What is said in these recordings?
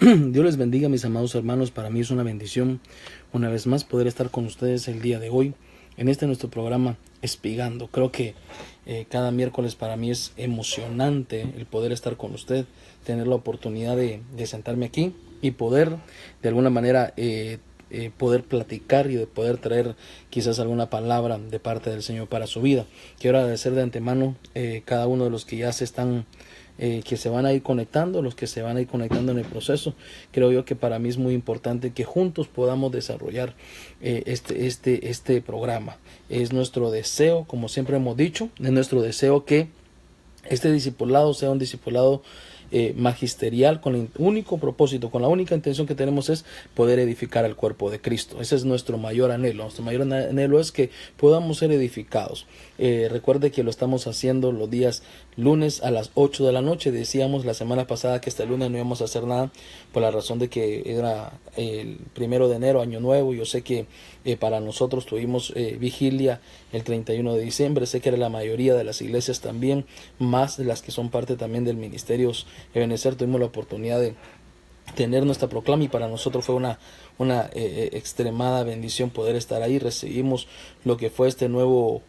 Dios les bendiga, mis amados hermanos. Para mí es una bendición una vez más poder estar con ustedes el día de hoy en nuestro programa Espigando. Creo que cada miércoles para mí es emocionante el poder estar con usted, tener la oportunidad de sentarme aquí y poder de alguna manera poder platicar y de poder traer quizás alguna palabra de parte del Señor para su vida. Quiero agradecer de antemano cada uno de los que ya se están que se van a ir conectando, los que se van a ir conectando en el proceso. Creo yo que para mí es muy importante que juntos podamos desarrollar este programa. Es nuestro deseo, como siempre hemos dicho, es nuestro deseo que este discipulado sea un discipulado magisterial, con el único propósito, con la única intención que tenemos es poder edificar al cuerpo de Cristo. Ese es nuestro mayor anhelo. Nuestro mayor anhelo es que podamos ser edificados. Recuerde que lo estamos haciendo los días lunes a las 8 de la noche. Decíamos la semana pasada que este lunes no íbamos a hacer nada por la razón de que era el 1 de enero, año nuevo. Yo sé que para nosotros tuvimos vigilia el 31 de diciembre. Sé que era la mayoría de las iglesias también, más de las que son parte también del ministerio Ebenezer. Tuvimos la oportunidad de tener nuestra proclama y para nosotros fue una extremada bendición poder estar ahí. Recibimos lo que fue esta nueva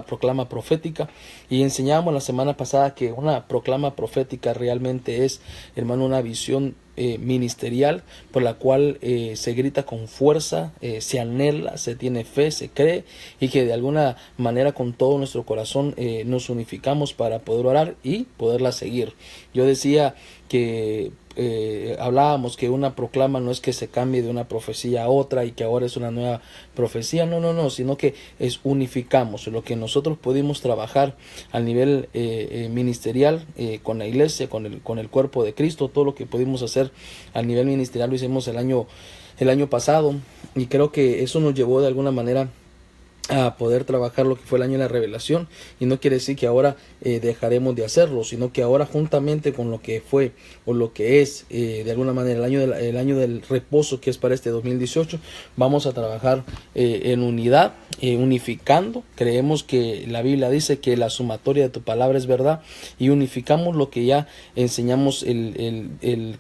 proclama profética y enseñamos la semana pasada que una proclama profética realmente es, hermano, una visión ministerial por la cual se grita con fuerza, se anhela, se tiene fe, se cree y que de alguna manera con todo nuestro corazón nos unificamos para poder orar y poderla seguir. Yo decía que hablábamos que una proclama no es que se cambie de una profecía a otra y que ahora es una nueva profecía, no, sino que unificamos lo que nosotros pudimos trabajar a nivel ministerial con la iglesia, con el cuerpo de Cristo. Todo lo que pudimos hacer a nivel ministerial lo hicimos el año pasado y creo que eso nos llevó de alguna manera a poder trabajar lo que fue el año de la revelación, y no quiere decir que ahora dejaremos de hacerlo, sino que ahora juntamente con lo que fue o lo que es de alguna manera el año del reposo, que es para este 2018, vamos a trabajar en unidad, unificando. Creemos que la Biblia dice que la sumatoria de tu palabra es verdad, y unificamos lo que ya enseñamos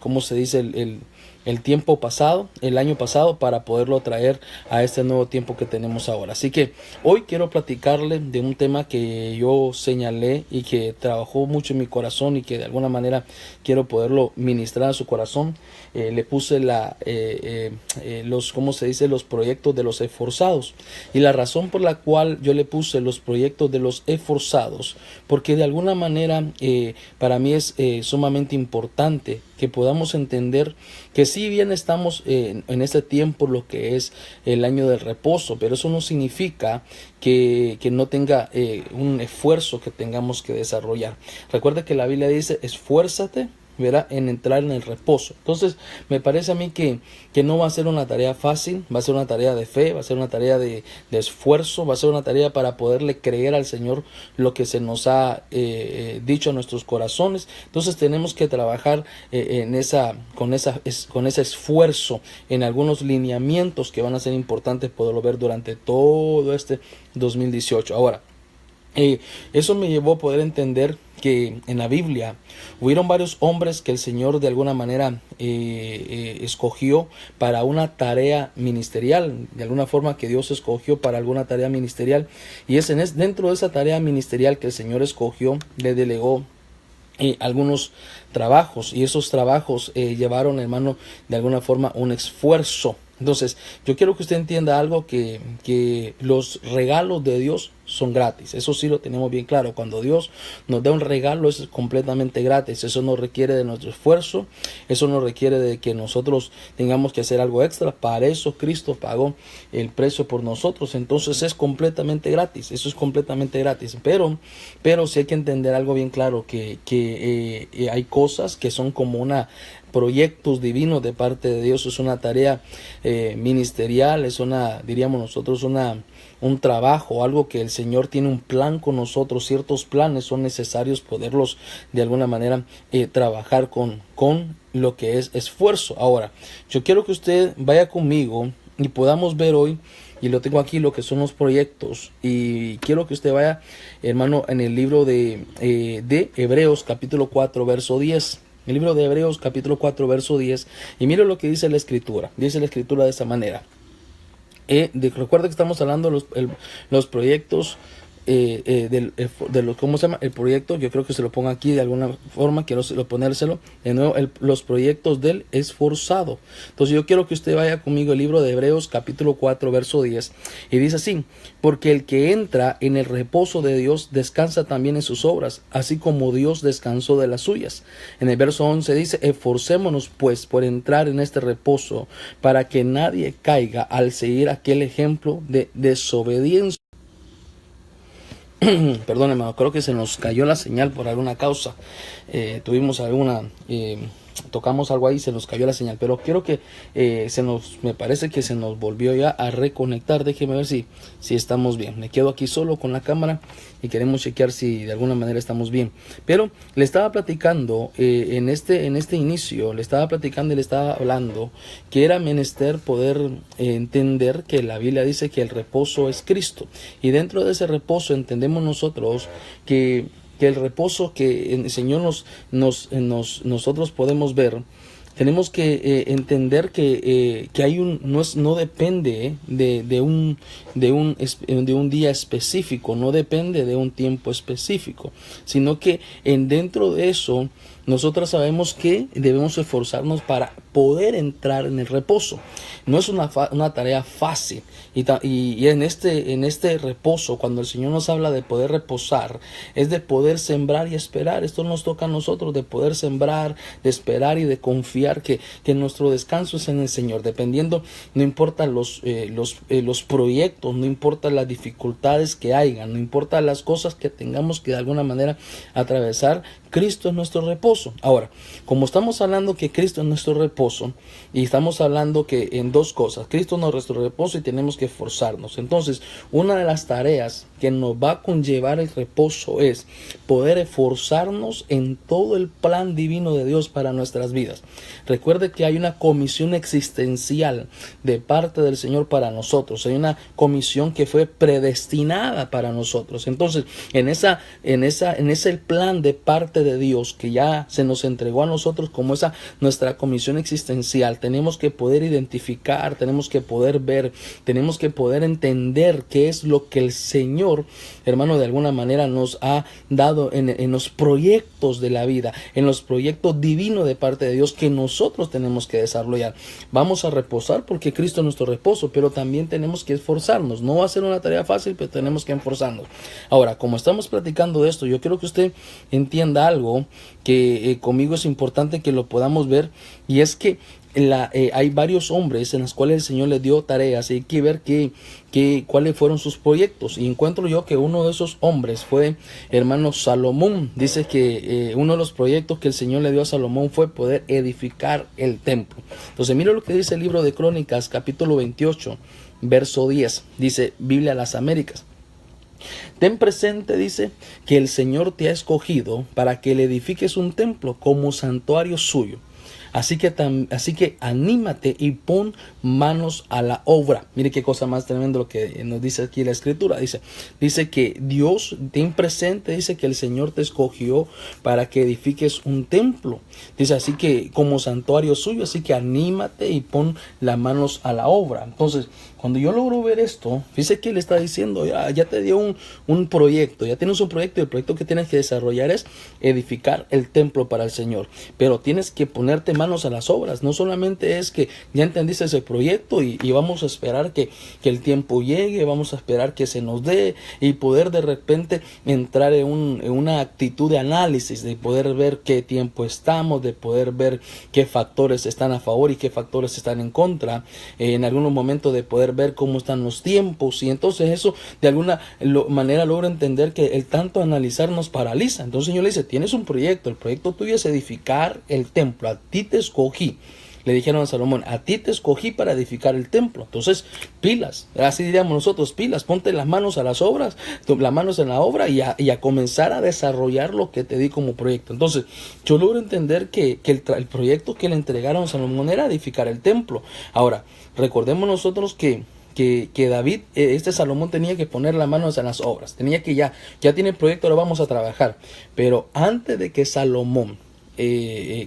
¿cómo se dice? El tiempo pasado, el año pasado, para poderlo traer a este nuevo tiempo que tenemos ahora. Así que hoy quiero platicarle de un tema que yo señalé y que trabajó mucho en mi corazón y que de alguna manera quiero poderlo ministrar a su corazón. Le puse ¿cómo se dice? Los proyectos de los esforzados. Y la razón por la cual yo le puse los proyectos de los esforzados, porque de alguna manera para mí es sumamente importante que podamos entender que si bien estamos en este tiempo, lo que es el año del reposo, pero eso no significa que no tenga un esfuerzo que tengamos que desarrollar. Recuerda que la Biblia dice: esfuérzate, verá, en entrar en el reposo. Entonces me parece a mí que no va a ser una tarea fácil, va a ser una tarea de fe, va a ser una tarea de esfuerzo, va a ser una tarea para poderle creer al Señor lo que se nos ha dicho a nuestros corazones. Entonces tenemos que trabajar con ese esfuerzo en algunos lineamientos que van a ser importantes poderlo ver durante todo este 2018. Ahora, eso me llevó a poder entender que en la Biblia hubieron varios hombres que el Señor de alguna manera escogió para una tarea ministerial, de alguna forma que Dios escogió para alguna tarea ministerial, y dentro de esa tarea ministerial que el Señor escogió, le delegó algunos trabajos, y esos trabajos llevaron, hermano, de alguna forma un esfuerzo. Entonces yo quiero que usted entienda algo, que los regalos de Dios son gratis. Eso sí lo tenemos bien claro. Cuando Dios nos da un regalo es completamente gratis. Eso no requiere de nuestro esfuerzo, eso no requiere de que nosotros tengamos que hacer algo extra. Para eso Cristo pagó el precio por nosotros. Entonces es completamente gratis. Eso es completamente gratis. Pero sí hay que entender algo bien claro, que hay cosas que son como proyectos divinos de parte de Dios. Es una tarea ministerial, es diríamos nosotros, un trabajo, algo que el Señor tiene un plan con nosotros. Ciertos planes son necesarios poderlos de alguna manera trabajar con lo que es esfuerzo. Ahora, yo quiero que usted vaya conmigo y podamos ver hoy, y lo tengo aquí, lo que son los proyectos, y quiero que usted vaya, hermano, en el libro de Hebreos capítulo 4 verso 10. El libro de Hebreos capítulo 4 verso 10. Y mire lo que dice la escritura. Dice la escritura de esta manera. Recuerda que estamos hablando de los proyectos ¿cómo se llama? El proyecto, yo creo que se lo ponga aquí de alguna forma, quiero ponérselo de nuevo, los proyectos del esforzado. Entonces yo quiero que usted vaya conmigo al libro de Hebreos capítulo 4 verso 10 y dice así: porque el que entra en el reposo de Dios descansa también en sus obras, así como Dios descansó de las suyas. En el verso 11 dice: esforcémonos pues por entrar en este reposo, para que nadie caiga al seguir aquel ejemplo de desobediencia. Perdón, hermano, creo que se nos cayó la señal por alguna causa. Tuvimos tocamos algo ahí, se nos cayó la señal, pero quiero que me parece que se nos volvió ya a reconectar. Déjeme ver si estamos bien. Me quedo aquí solo con la cámara y queremos chequear si de alguna manera estamos bien. Pero le estaba platicando en este inicio, le estaba platicando y le estaba hablando que era menester poder entender que la Biblia dice que el reposo es Cristo, y dentro de ese reposo entendemos nosotros que el reposo que el Señor nosotros podemos ver, tenemos que entender que hay no depende de un día específico, no depende de un tiempo específico, sino que dentro de eso nosotros sabemos que debemos esforzarnos para poder entrar en el reposo. No es una tarea fácil, y en este reposo, cuando el Señor nos habla de poder reposar, es de poder sembrar y esperar. Esto nos toca a nosotros, de poder sembrar, de esperar y de confiar que nuestro descanso es en el Señor. Dependiendo, no importa los proyectos, no importa las dificultades que hayan, no importa las cosas que tengamos que de alguna manera atravesar, Cristo es nuestro reposo. Ahora, como estamos hablando que Cristo es nuestro reposo, y estamos hablando que en dos cosas: Cristo es nuestro reposo y tenemos que esforzarnos. Entonces, una de las tareas que nos va a conllevar el reposo es poder esforzarnos en todo el plan divino de Dios para nuestras vidas. Recuerde que hay una comisión existencial de parte del Señor para nosotros. Hay una comisión que fue predestinada para nosotros. Entonces, en ese plan de parte de Dios que ya se nos entregó a nosotros como esa nuestra comisión existencial, tenemos que poder identificar, tenemos que poder ver, tenemos que poder entender qué es lo que el Señor, hermano, de alguna manera nos ha dado en los proyectos de la vida, en los proyectos divinos de parte de Dios que nosotros tenemos que desarrollar. Vamos a reposar porque Cristo es nuestro reposo, pero también tenemos que esforzarnos. No va a ser una tarea fácil, pero tenemos que esforzarnos. Ahora, como estamos platicando de esto, yo quiero que usted entienda algo que conmigo es importante que lo podamos ver, y es que hay varios hombres en los cuales el Señor les dio tareas, y hay que ver cuáles fueron sus proyectos. Y encuentro yo que uno de esos hombres fue hermano Salomón. Dice que uno de los proyectos que el Señor le dio a Salomón fue poder edificar el templo. Entonces mira lo que dice el libro de Crónicas capítulo 28 verso 10. Dice Biblia a las Américas: ten presente, dice, que el Señor te ha escogido para que le edifiques un templo como santuario suyo. Así que anímate y pon manos a la obra. Mire qué cosa más tremenda lo que nos dice aquí la escritura. Dice que Dios, ten presente, dice que el Señor te escogió para que edifiques un templo. Dice así que como santuario suyo, así que anímate y pon las manos a la obra. Entonces, cuando yo logro ver esto, fíjese que le está diciendo, ya te dio un proyecto, ya tienes un proyecto, y el proyecto que tienes que desarrollar es edificar el templo para el Señor. Pero tienes que ponerte manos a las obras. No solamente es que ya entendiste ese proyecto y vamos a esperar que el tiempo llegue, vamos a esperar que se nos dé, y poder de repente entrar en una actitud de análisis, de poder ver qué tiempo estamos, de poder ver qué factores están a favor y qué factores están en contra, en algunos momentos de poder ver cómo están los tiempos. Y entonces eso de alguna manera logra entender que el tanto analizar nos paraliza. Entonces el Señor le dice: tienes un proyecto, el proyecto tuyo es edificar el templo, a ti te escogí. Le dijeron a Salomón: a ti te escogí para edificar el templo. Entonces, pilas, así diríamos nosotros, pilas, ponte las manos a las obras, las manos en la obra, y a comenzar a desarrollar lo que te di como proyecto. Entonces, yo logro entender que el proyecto que le entregaron a Salomón era edificar el templo. Ahora, recordemos nosotros que David, Salomón tenía que poner las manos en las obras, tenía que ya tiene el proyecto, ahora vamos a trabajar. Pero antes de que Salomón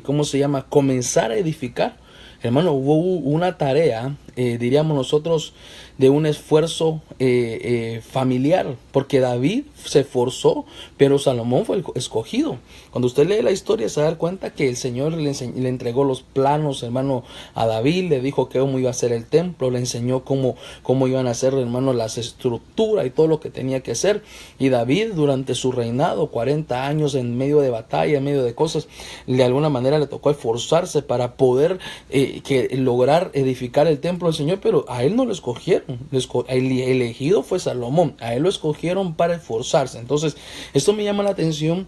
¿cómo se llama? Comenzar a edificar. Hermano, hubo una tarea, diríamos nosotros, de un esfuerzo familiar, porque David se esforzó, pero Salomón fue el escogido. Cuando usted lee la historia se da cuenta que el Señor le entregó los planos, hermano, a David, le dijo cómo iba a ser el templo, le enseñó cómo iban a ser, hermano, las estructuras y todo lo que tenía que hacer. Y David, durante su reinado, 40 años en medio de batalla, en medio de cosas, de alguna manera le tocó esforzarse para poder lograr edificar el templo del Señor, pero a él no lo escogieron. El elegido fue Salomón, a él lo escogieron para esforzarse. Entonces, esto me llama la atención,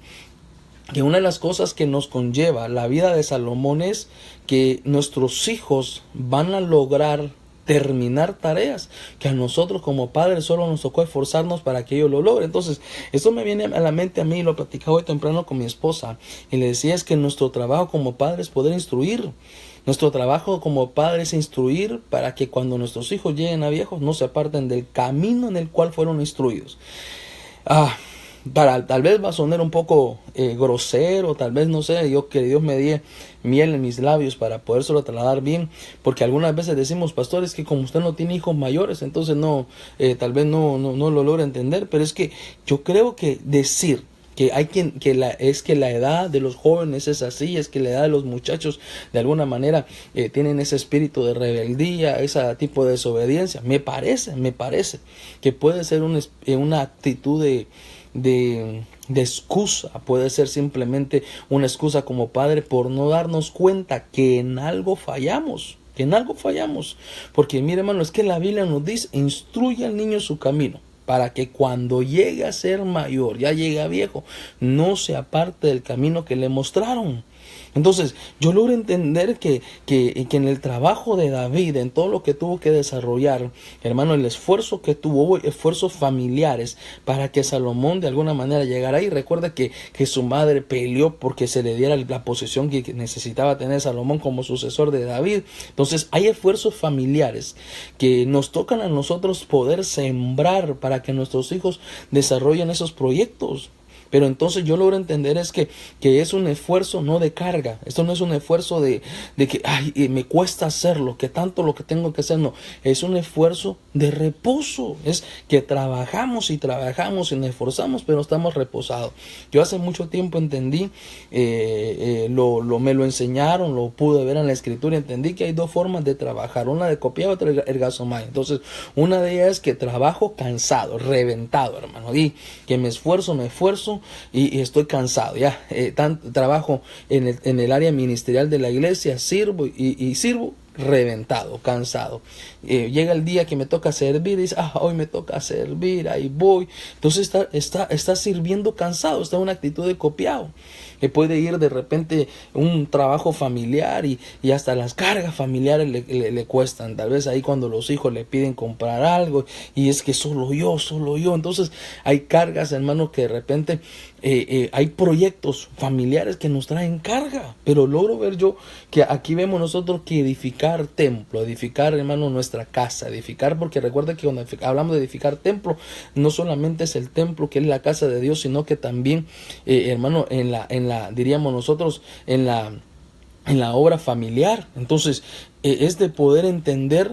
que una de las cosas que nos conlleva la vida de Salomón es que nuestros hijos van a lograr terminar tareas que a nosotros como padres solo nos tocó esforzarnos para que ellos lo logren. Entonces, esto me viene a la mente a mí, lo platicaba hoy temprano con mi esposa, y le decía, es que nuestro trabajo como padres es poder instruir. Nuestro trabajo como padres es instruir para que cuando nuestros hijos lleguen a viejos no se aparten del camino en el cual fueron instruidos. Tal vez va a sonar un poco grosero, tal vez no sé, que Dios me dé miel en mis labios para podérselo trasladar bien, porque algunas veces decimos, pastores, que como usted no tiene hijos mayores, entonces tal vez no lo logra entender, pero es que yo creo que decir que la edad de los jóvenes es así, es que la edad de los muchachos de alguna manera tienen ese espíritu de rebeldía, ese tipo de desobediencia. Me parece que puede ser una actitud de excusa, puede ser simplemente una excusa como padre por no darnos cuenta que en algo fallamos. Porque mire, hermano, es que la Biblia nos dice, instruye al niño su camino, para que cuando llegue a ser mayor, ya llegue a viejo, no se aparte del camino que le mostraron. Entonces, yo logro entender que en el trabajo de David, en todo lo que tuvo que desarrollar, hermano, el esfuerzo que tuvo, esfuerzos familiares para que Salomón de alguna manera llegara ahí. Recuerda que su madre peleó porque se le diera la posición que necesitaba tener Salomón como sucesor de David. Entonces, hay esfuerzos familiares que nos tocan a nosotros poder sembrar para que nuestros hijos desarrollen esos proyectos. Pero entonces yo logro entender es que es un esfuerzo no de carga. Esto no es un esfuerzo de que me cuesta hacerlo, que tanto lo que tengo que hacer. No, es un esfuerzo de reposo. Es que trabajamos y nos esforzamos, pero estamos reposados. Yo hace mucho tiempo entendí, me lo enseñaron, lo pude ver en la escritura, entendí que hay dos formas de trabajar, una de copiar, otra ergazomai. Entonces, una de ellas es que trabajo cansado, reventado, hermano, y que me esfuerzo y estoy cansado, ya, trabajo en el área ministerial de la iglesia, sirvo y sirvo reventado, cansado. Llega el día que me toca servir y dice, hoy me toca servir, ahí voy. Entonces está sirviendo cansado, está en una actitud de copiado. Puede ir de repente un trabajo familiar y hasta las cargas familiares le cuestan. Tal vez ahí cuando los hijos le piden comprar algo y es que solo yo. Entonces hay cargas, hermano, que de repente hay proyectos familiares que nos traen carga. Pero logro ver yo que aquí vemos nosotros que edificar templo, edificar, hermano, nuestra casa, edificar, porque recuerda que cuando hablamos de edificar templo, no solamente es el templo que es la casa de Dios, sino que también, hermano, diríamos nosotros, en la obra familiar. Entonces, es de poder entender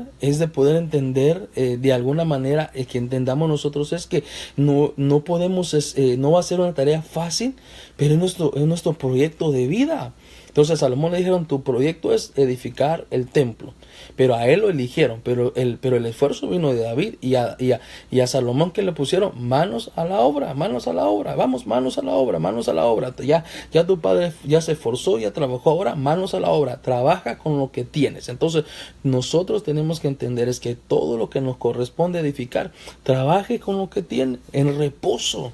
de alguna manera, que entendamos nosotros es que no podemos, no va a ser una tarea fácil, pero es nuestro proyecto de vida. Entonces a Salomón le dijeron, tu proyecto es edificar el templo, pero a él lo eligieron, pero el esfuerzo vino de David y a Salomón, que le pusieron manos a la obra, vamos, manos a la obra, ya tu padre ya se esforzó, ya trabajó, ahora manos a la obra, trabaja con lo que tienes. Entonces nosotros tenemos que entender es que todo lo que nos corresponde edificar, trabaje con lo que tiene, en reposo.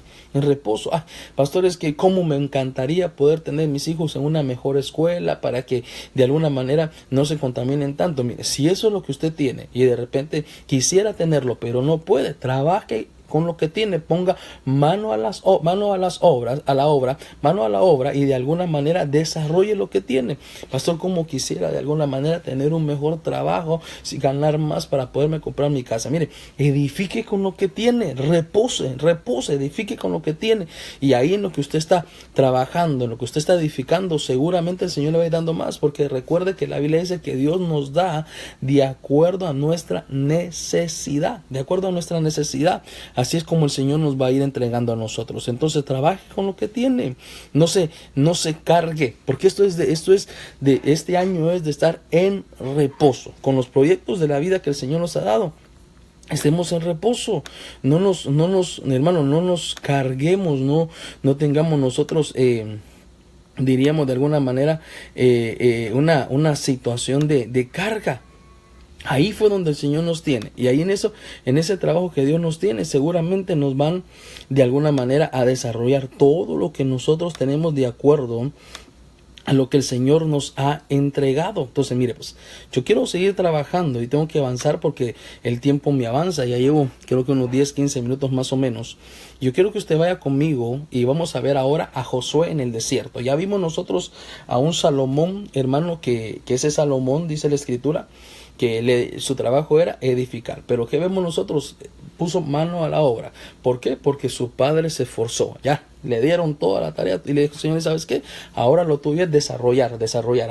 Pastores, que cómo me encantaría poder tener mis hijos en una mejor escuela para que de alguna manera no se contaminen tanto. Mire, si eso es lo que usted tiene y de repente quisiera tenerlo, pero no puede, trabaje con lo que tiene, ponga mano a la obra y de alguna manera desarrolle lo que tiene. Pastor, como quisiera de alguna manera tener un mejor trabajo, ganar más para poderme comprar mi casa. Mire, edifique con lo que tiene, repose, edifique con lo que tiene, y ahí en lo que usted está trabajando, en lo que usted está edificando, seguramente el Señor le va a ir dando más, porque recuerde que la Biblia dice que Dios nos da de acuerdo a nuestra necesidad, así es como el Señor nos va a ir entregando a nosotros. Entonces trabaje con lo que tiene, no se cargue, porque este año es de estar en reposo con los proyectos de la vida que el Señor nos ha dado. Estemos en reposo, no nos carguemos, no tengamos nosotros diríamos de alguna manera una situación de carga. Ahí fue donde el Señor nos tiene, y ahí en ese trabajo que Dios nos tiene, seguramente nos van de alguna manera a desarrollar todo lo que nosotros tenemos de acuerdo a lo que el Señor nos ha entregado. Entonces, mire, pues yo quiero seguir trabajando y tengo que avanzar porque el tiempo me avanza. Ya llevo creo que unos 10-15 minutos más o menos. Yo quiero que usted vaya conmigo y vamos a ver ahora a Josué en el desierto. Ya vimos nosotros a un Salomón, hermano, que ese Salomón, dice la Escritura, que su trabajo era edificar. Pero ¿qué vemos nosotros? Puso mano a la obra. ¿Por qué? Porque su padre se esforzó. Ya le dieron toda la tarea y le dijo: Señor, ¿sabes qué? Ahora lo tuyo es desarrollar.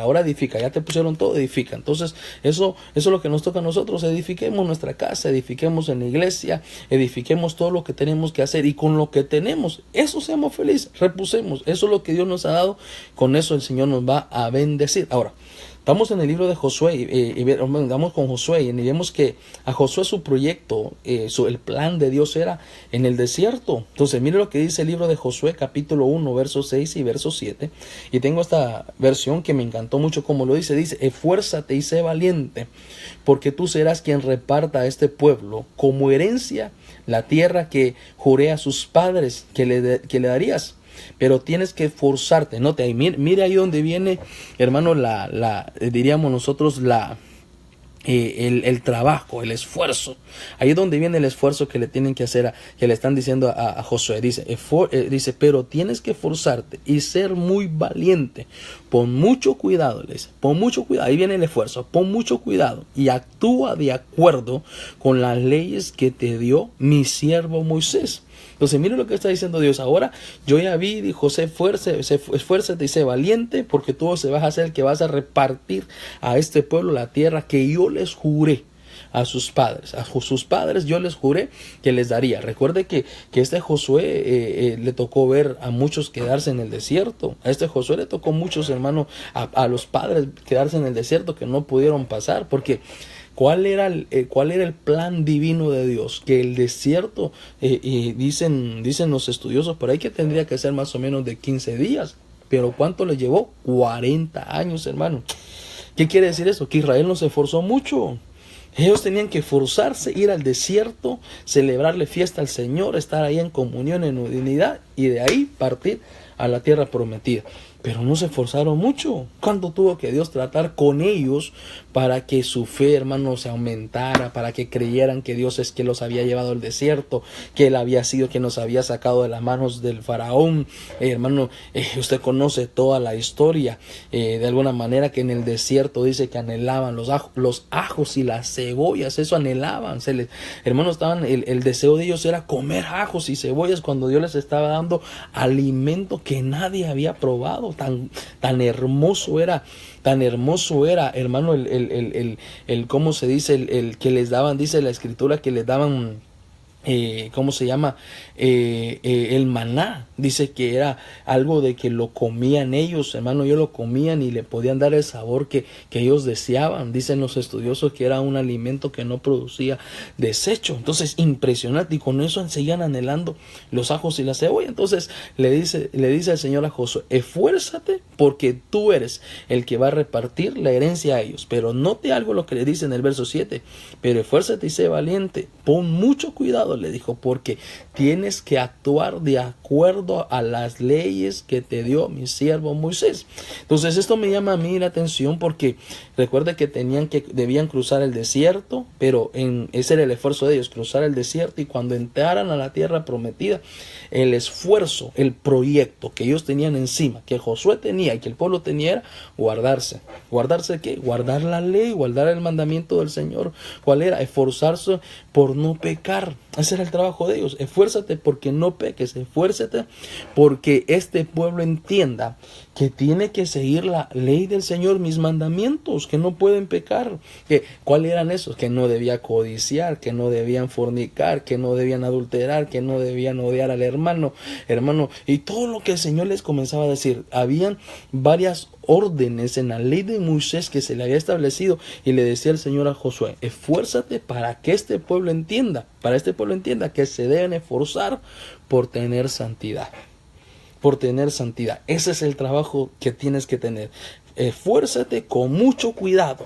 Ahora edifica. Ya te pusieron todo, edifica. Entonces eso es lo que nos toca a nosotros. Edifiquemos nuestra casa, edifiquemos en la iglesia, edifiquemos todo lo que tenemos que hacer, y con lo que tenemos, eso seamos felices, repusemos. Eso es lo que Dios nos ha dado. Con eso el Señor nos va a bendecir. Ahora, estamos en el libro de Josué y vamos con Josué y vemos que a Josué su proyecto, el plan de Dios era en el desierto. Entonces mire lo que dice el libro de Josué capítulo 1 versos 6 y verso 7, y tengo esta versión que me encantó mucho como lo dice. Esfuérzate y sé valiente, porque tú serás quien reparta a este pueblo como herencia la tierra que juré a sus padres que le darías. Pero tienes que esforzarte. Note ahí, mire ahí donde viene, hermano, diríamos nosotros el trabajo, el esfuerzo. Ahí es donde viene el esfuerzo que le tienen que hacer, que le están diciendo a Josué. Dice, pero tienes que esforzarte y ser muy valiente. Pon mucho cuidado, le dice, pon mucho cuidado. Ahí viene el esfuerzo, pon mucho cuidado y actúa de acuerdo con las leyes que te dio mi siervo Moisés. Entonces, mire lo que está diciendo Dios. Ahora, yo ya vi, dijo, esfuérzate y sé valiente, porque tú vas a ser el que vas a repartir a este pueblo la tierra que yo les juré a sus padres. A sus padres yo les juré que les daría. Recuerde que este Josué le tocó ver a muchos quedarse en el desierto. A este Josué le tocó muchos, hermanos, a los padres quedarse en el desierto, que no pudieron pasar, porque ¿cuál era el plan divino de Dios? Que el desierto, dicen los estudiosos por ahí, que tendría que ser más o menos de 15 días. Pero ¿cuánto le llevó? 40 años, hermano. ¿Qué quiere decir eso? Que Israel no se esforzó mucho. Ellos tenían que esforzarse, ir al desierto, celebrarle fiesta al Señor, estar ahí en comunión, en unidad, y de ahí partir a la tierra prometida. Pero no se esforzaron mucho. ¿Cuánto tuvo que Dios tratar con ellos para que su fe, hermano, se aumentara, para que creyeran que Dios es quien los había llevado al desierto, que Él había sido quien los había sacado de las manos del faraón? Hermano, usted conoce toda la historia. De alguna manera, que en el desierto dice que anhelaban los ajos y las cebollas. Eso anhelaban. Hermanos, el deseo de ellos era comer ajos y cebollas, cuando Dios les estaba dando alimento que nadie había probado. Tan hermoso era, hermano, ¿cómo se dice? El que les daban, dice la Escritura, que les daban, ¿cómo se llama? El maná. Dice que era algo de que lo comían ellos, hermano. Ellos lo comían y le podían dar el sabor que ellos deseaban. Dicen los estudiosos que era un alimento que no producía desecho. Entonces, impresionante. Y con eso seguían anhelando los ajos y la cebolla. Entonces le dice el Señor a Josué: esfuérzate, porque tú eres el que va a repartir la herencia a ellos. Pero note algo lo que le dice en el verso 7. Pero esfuérzate y sé valiente. Pon mucho cuidado, le dijo, porque tienes que actuar de acuerdo a las leyes que te dio mi siervo Moisés. Entonces esto me llama a mí la atención, porque Recuerde que debían cruzar el desierto, pero ese era el esfuerzo de ellos, cruzar el desierto, y cuando entraran a la tierra prometida, el esfuerzo, el proyecto que ellos tenían encima, que Josué tenía y que el pueblo tenía, era guardarse. ¿Guardarse qué? Guardar la ley, guardar el mandamiento del Señor. ¿Cuál era? Esforzarse por no pecar. Ese era el trabajo de ellos. Esfuérzate porque no peques. Esfuérzate porque este pueblo entienda que tiene que seguir la ley del Señor, mis mandamientos, que no pueden pecar. ¿Cuáles eran esos? Que no debía codiciar, que no debían fornicar, que no debían adulterar, que no debían odiar al hermano, y todo lo que el Señor les comenzaba a decir. Habían varias órdenes en la ley de Moisés que se le había establecido, y le decía el Señor a Josué: esfuérzate para que este pueblo entienda, que se deben esforzar por tener santidad. Por tener santidad. Ese es el trabajo que tienes que tener. Esfuérzate con mucho cuidado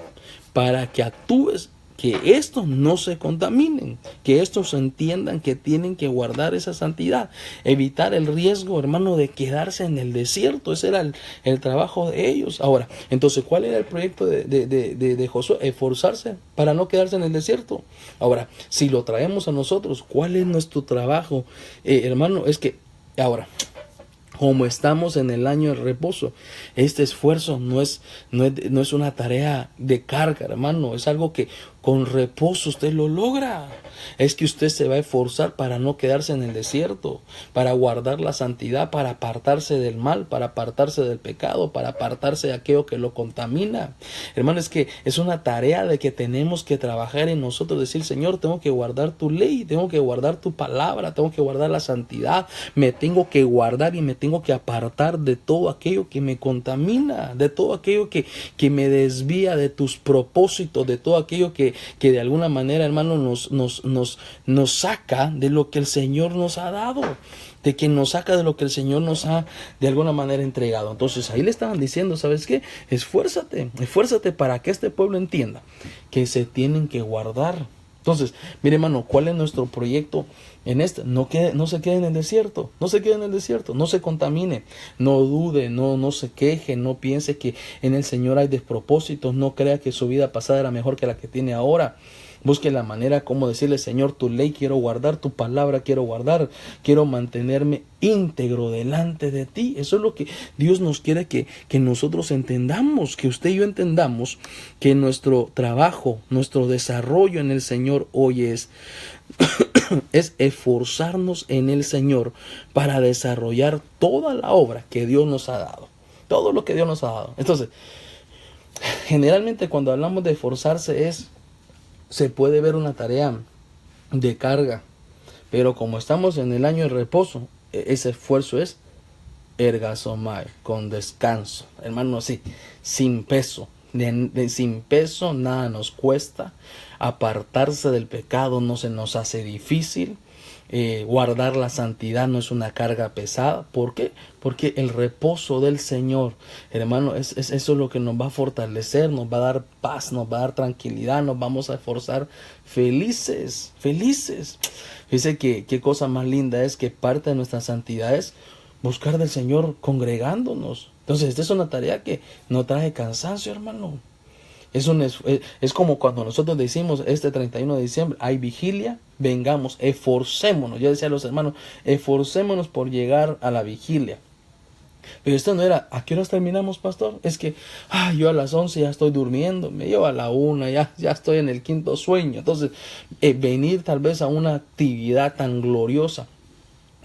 para que actúes, que estos no se contaminen, que estos entiendan que tienen que guardar esa santidad, evitar el riesgo, hermano, de quedarse en el desierto. Ese era el trabajo de ellos. Ahora, entonces, ¿cuál era el proyecto de Josué? Esforzarse para no quedarse en el desierto. Ahora, si lo traemos a nosotros, ¿cuál es nuestro trabajo? Hermano, es que ahora, como estamos en el año de reposo, este esfuerzo no es una tarea de carga, hermano. Es algo que con reposo usted lo logra. Es que usted se va a esforzar para no quedarse en el desierto, para guardar la santidad, para apartarse del mal, para apartarse del pecado, para apartarse de aquello que lo contamina. Hermano, es que es una tarea de que tenemos que trabajar en nosotros, decir: Señor, tengo que guardar tu ley, tengo que guardar tu palabra, tengo que guardar la santidad, me tengo que guardar y me tengo que apartar de todo aquello que me contamina, de todo aquello que me desvía de tus propósitos, de todo aquello que de alguna manera, hermano, nos saca de lo que el Señor nos ha dado, de que nos saca de lo que el Señor nos ha de alguna manera entregado. Entonces ahí le estaban diciendo: ¿sabes qué? Esfuérzate para que este pueblo entienda que se tienen que guardar. Entonces, mire, hermano, ¿cuál es nuestro proyecto en este? No se quede en el desierto, no se contamine, no dude, no se queje, no piense que en el Señor hay despropósitos, no crea que su vida pasada era mejor que la que tiene ahora. Busque la manera como decirle: Señor, tu ley quiero guardar, tu palabra quiero guardar, quiero mantenerme íntegro delante de ti. Eso es lo que Dios nos quiere que nosotros entendamos, que usted y yo entendamos que nuestro trabajo, nuestro desarrollo en el Señor hoy es esforzarnos en el Señor para desarrollar toda la obra que Dios nos ha dado, todo lo que Dios nos ha dado. Entonces, generalmente cuando hablamos de esforzarse se puede ver una tarea de carga, pero como estamos en el año de reposo, ese esfuerzo es ergazomai, con descanso, hermano, así, sin peso. Sin peso nada nos cuesta. Apartarse del pecado no se nos hace difícil. Guardar la santidad no es una carga pesada. ¿Por qué? Porque el reposo del Señor, hermano, eso es lo que nos va a fortalecer, nos va a dar paz, nos va a dar tranquilidad, nos vamos a esforzar felices. Dice que qué cosa más linda es que parte de nuestra santidad es buscar del Señor congregándonos. Entonces, esta es una tarea que no trae cansancio, hermano. Es como cuando nosotros decimos: este 31 de diciembre hay vigilia, vengamos, esforcémonos. Yo decía a los hermanos: esforcémonos por llegar a la vigilia. Pero esto no era: ¿a qué horas terminamos, pastor? Es que yo a las 11 ya estoy durmiendo, me llevo a la 1, ya estoy en el quinto sueño. Entonces, venir tal vez a una actividad tan gloriosa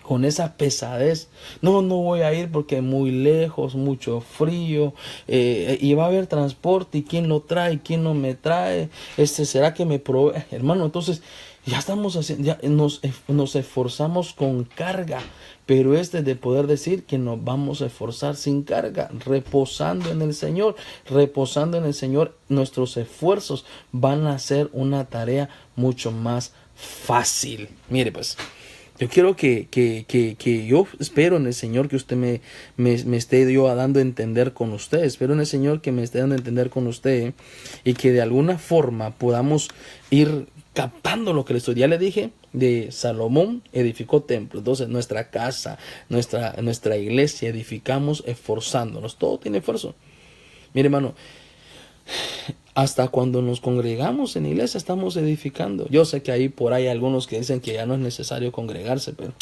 con esa pesadez: no voy a ir porque es muy lejos, mucho frío, y va a haber transporte, y quién lo trae, quién no me trae, será que me provee. Hermano, entonces ya estamos haciendo, ya nos esforzamos con carga, pero de poder decir que nos vamos a esforzar sin carga, reposando en el Señor, nuestros esfuerzos van a ser una tarea mucho más fácil. Mire, pues, yo quiero que yo espero en el Señor que usted me esté yo dando a entender con usted. Espero en el Señor que me esté dando a entender con usted, y que de alguna forma podamos ir captando lo que le estoy. Ya le dije, de Salomón edificó templo. Entonces nuestra casa, nuestra iglesia edificamos esforzándonos. Todo tiene esfuerzo. Mire, hermano, Hasta cuando nos congregamos en iglesia estamos edificando. Yo sé que por ahí algunos que dicen que ya no es necesario congregarse, pero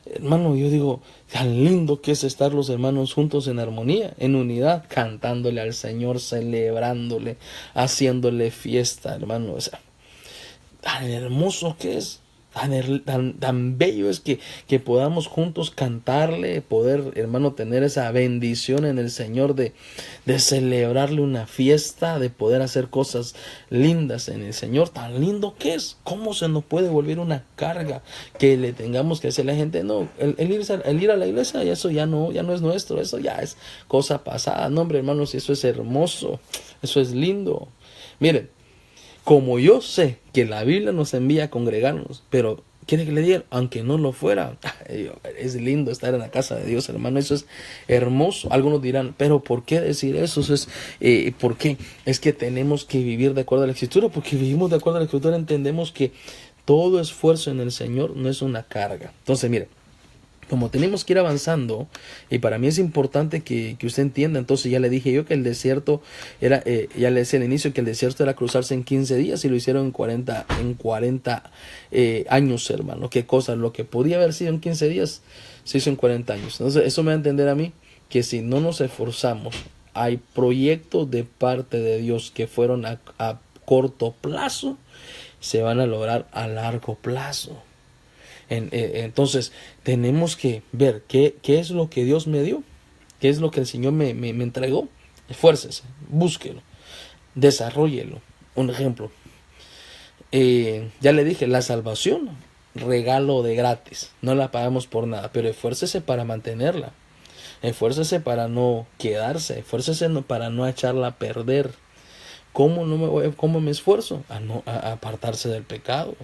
hermano, yo digo, tan lindo que es estar los hermanos juntos en armonía, en unidad, cantándole al Señor, celebrándole, haciéndole fiesta, hermano. O sea, tan hermoso que es, tan bello es que podamos juntos cantarle, poder, hermano, tener esa bendición en el Señor de celebrarle una fiesta, de poder hacer cosas lindas en el Señor. Tan lindo que es. ¿Cómo se nos puede volver una carga que le tengamos que decir a la gente? No, el ir a la iglesia, eso ya no es nuestro, eso ya es cosa pasada. No, hombre, hermanos, eso es hermoso, eso es lindo. Miren, como yo sé que la Biblia nos envía a congregarnos, pero quiere que le diga, aunque no lo fuera, es lindo estar en la casa de Dios, hermano, eso es hermoso. Algunos dirán, pero ¿por qué decir eso? ¿Por qué? Es que tenemos que vivir de acuerdo a la Escritura, porque vivimos de acuerdo a la Escritura, entendemos que todo esfuerzo en el Señor no es una carga. Entonces, mire, como tenemos que ir avanzando, y para mí es importante que usted entienda, entonces ya le dije yo que el desierto era, ya le decía al inicio que el desierto era cruzarse en 15 días y lo hicieron en 40 años, hermano. ¿Qué cosa? Lo que podía haber sido en 15 días se hizo en 40 años. Entonces eso me va a entender a mí que si no nos esforzamos, hay proyectos de parte de Dios que fueron a corto plazo, se van a lograr a largo plazo. Entonces tenemos que ver qué es lo que Dios me dio, qué es lo que el Señor me entregó. Esfuércese, búsquelo, desarróllelo. Un ejemplo, ya le dije, la salvación, regalo de gratis, no la pagamos por nada, pero esfuércese para mantenerla, esfuércese para no quedarse, esfuércese para no echarla a perder. ¿Cómo me esfuerzo? A apartarse del pecado.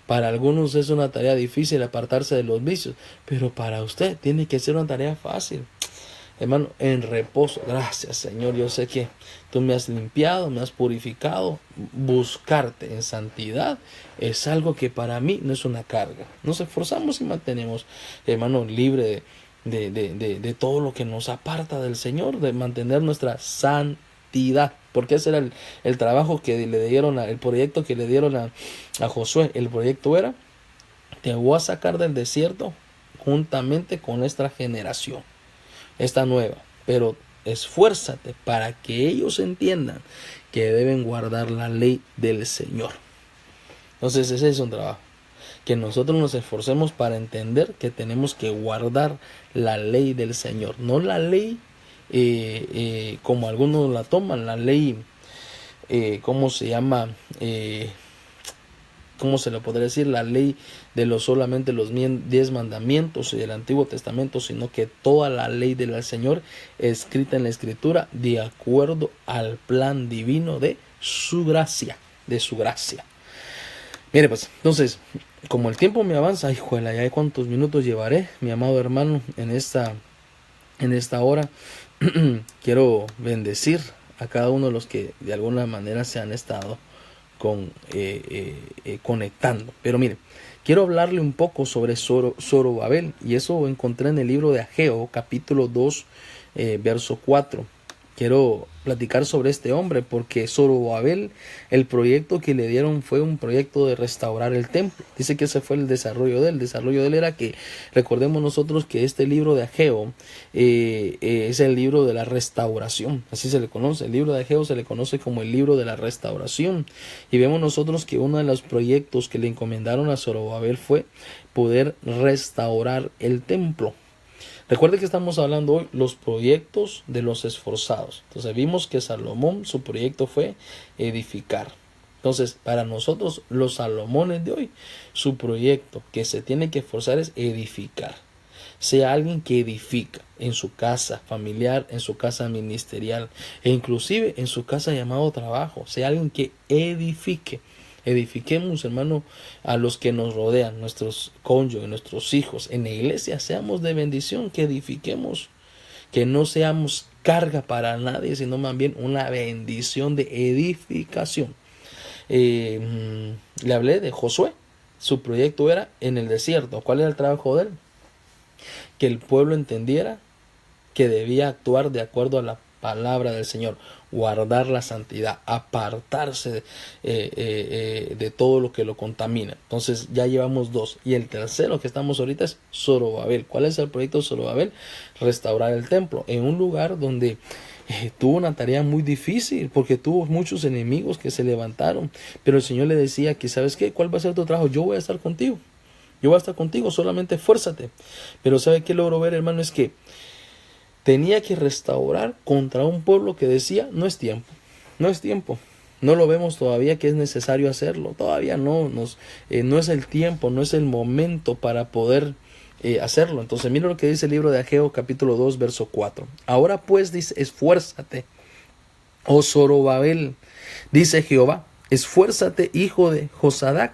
Para algunos es una tarea difícil apartarse de los vicios, pero para usted tiene que ser una tarea fácil. Hermano, en reposo, gracias Señor, yo sé que tú me has limpiado, me has purificado. Buscarte en santidad es algo que para mí no es una carga. Nos esforzamos y mantenemos, hermano, libre de todo lo que nos aparta del Señor, de mantener nuestra santidad. Porque ese era el trabajo que le dieron, el proyecto que le dieron a Josué. El proyecto era, te voy a sacar del desierto juntamente con esta generación, esta nueva. Pero esfuérzate para que ellos entiendan que deben guardar la ley del Señor. Entonces ese es un trabajo. Que nosotros nos esforcemos para entender que tenemos que guardar la ley del Señor. No la ley como algunos la toman, la ley, ¿cómo se llama? ¿Cómo se le podría decir? La ley de solamente los 10 mandamientos y del Antiguo Testamento, sino que toda la ley del Señor escrita en la Escritura de acuerdo al plan divino de su gracia, Mire pues, entonces, como el tiempo me avanza, hijuela, ya cuántos minutos llevaré, mi amado hermano, en esta hora. Quiero bendecir a cada uno de los que de alguna manera se han estado conectando. Pero mire, quiero hablarle un poco sobre Zorobabel, y eso encontré en el libro de Ageo, capítulo 2, verso 4. Quiero platicar sobre este hombre porque Zorobabel, el proyecto que le dieron fue un proyecto de restaurar el templo. Dice que ese fue el desarrollo de él. El desarrollo de él era que, recordemos nosotros que este libro de Ageo es el libro de la restauración. Así se le conoce. El libro de Ageo se le conoce como el libro de la restauración. Y vemos nosotros que uno de los proyectos que le encomendaron a Zorobabel fue poder restaurar el templo. Recuerde que estamos hablando hoy los proyectos de los esforzados. Entonces vimos que Salomón, su proyecto fue edificar. Entonces para nosotros los Salomones de hoy, su proyecto que se tiene que esforzar es edificar. Sea alguien que edifica en su casa familiar, en su casa ministerial e inclusive en su casa llamado trabajo. Sea alguien que edifique. Edifiquemos, hermano, a los que nos rodean, nuestros cónyuges, nuestros hijos. En la iglesia seamos de bendición, que edifiquemos, que no seamos carga para nadie, sino más bien una bendición de edificación. Le hablé de Josué. Su proyecto era en el desierto. ¿Cuál era el trabajo de él? Que el pueblo entendiera que debía actuar de acuerdo a la palabra del Señor. guardar la santidad, apartarse de todo lo que lo contamina. Entonces ya llevamos 2. Y el tercero que estamos ahorita es Zorobabel. ¿Cuál es el proyecto de Zorobabel? Restaurar el templo en un lugar donde tuvo una tarea muy difícil, porque tuvo muchos enemigos que se levantaron, pero el Señor le decía que, ¿sabes qué? ¿Cuál va a ser tu trabajo? Yo voy a estar contigo, yo voy a estar contigo, solamente esfuérzate. Pero ¿sabe qué logró ver, hermano? Es que tenía que restaurar contra un pueblo que decía, no es tiempo, no es tiempo. No lo vemos todavía que es necesario hacerlo, todavía no es el tiempo, no es el momento para poder hacerlo. Entonces mira lo que dice el libro de Ageo capítulo 2 verso 4. Ahora pues dice, esfuérzate, oh Zorobabel, dice Jehová, esfuérzate hijo de Josadac,